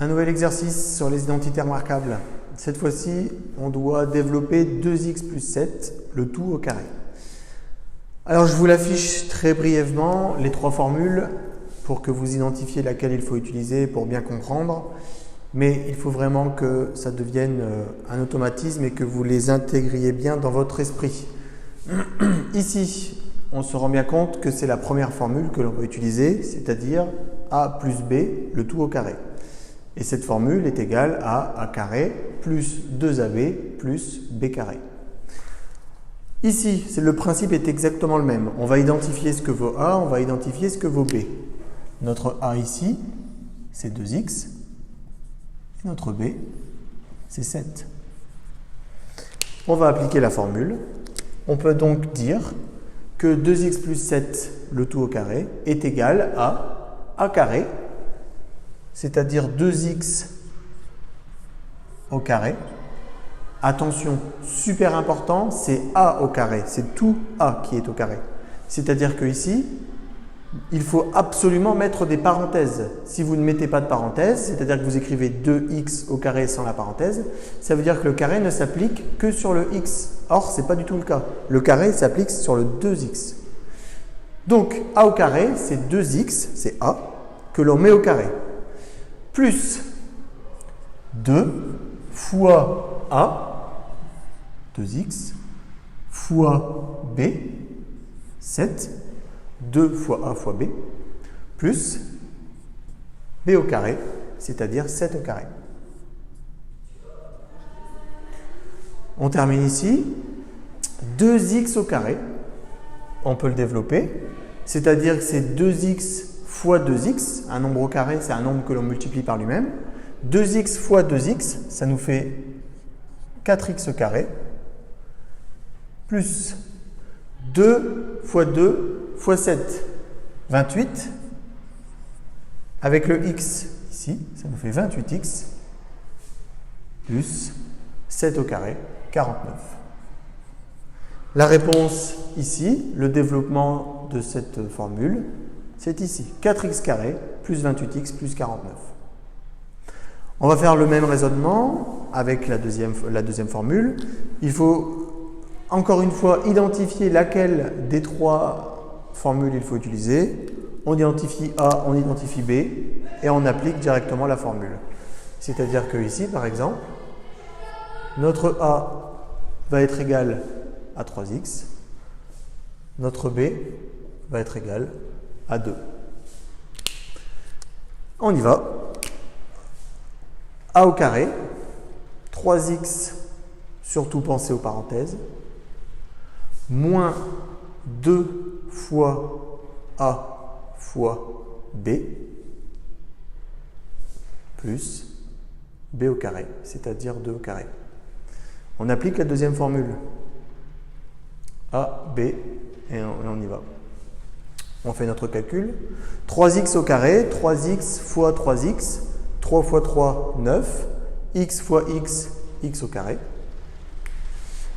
Un nouvel exercice sur les identités remarquables. Cette fois-ci, on doit développer 2x plus 7, le tout au carré. Alors, je vous l'affiche très brièvement, les trois formules, pour que vous identifiez laquelle il faut utiliser pour bien comprendre. Mais il faut vraiment que ça devienne un automatisme et que vous les intégriez bien dans votre esprit. Ici, on se rend bien compte que c'est la première formule que l'on va utiliser, c'est-à-dire a plus b, le tout au carré. Et cette formule est égale à a carré plus 2ab plus b carré. Ici, le principe est exactement le même. On va identifier ce que vaut a, on va identifier ce que vaut b. Notre a ici, c'est 2x. Et notre b, c'est 7. On va appliquer la formule. On peut donc dire que 2x plus 7, le tout au carré, est égal à a carré, c'est-à-dire 2x au carré. Attention, super important, c'est a au carré, c'est tout a qui est au carré. C'est-à-dire que ici, il faut absolument mettre des parenthèses. Si vous ne mettez pas de parenthèses, c'est-à-dire que vous écrivez 2x au carré sans la parenthèse, ça veut dire que le carré ne s'applique que sur le x. Or, ce n'est pas du tout le cas. Le carré s'applique sur le 2x. Donc, a au carré, c'est 2x, c'est a, que l'on met au carré, plus 2 fois a, 2x, fois b, 7, 2 fois a fois b, plus b au carré, c'est-à-dire 7 au carré. On termine ici. 2x au carré, on peut le développer, c'est-à-dire que c'est 2x fois 2x, un nombre au carré, c'est un nombre que l'on multiplie par lui-même. 2x fois 2x, ça nous fait 4x au carré, plus 2 fois 2 fois 7, 28. Avec le x ici, ça nous fait 28x, plus 7 au carré, 49. La réponse ici, le développement de cette formule, c'est ici, 4x carré plus 28x plus 49. On va faire le même raisonnement avec la deuxième formule. Il faut encore une fois identifier laquelle des trois formules il faut utiliser. On identifie A, on identifie B et on applique directement la formule. C'est-à-dire que ici, par exemple, notre A va être égal à 3x, notre B va être égal à 2. On y va. A au carré, 3x, surtout pensez aux parenthèses, moins 2 fois A fois B, plus B au carré, c'est-à-dire 2 au carré. On applique la deuxième formule. A, B, et on y va. On fait notre calcul. 3x au carré, 3x fois 3x, 3 fois 3, 9, x fois x, x au carré,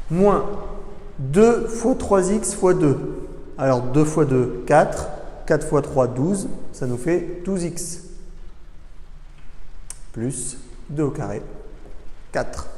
moins 2 fois 3x fois 2. Alors 2 fois 2, 4, 4 fois 3, 12, ça nous fait 12x, plus 2 au carré, 4.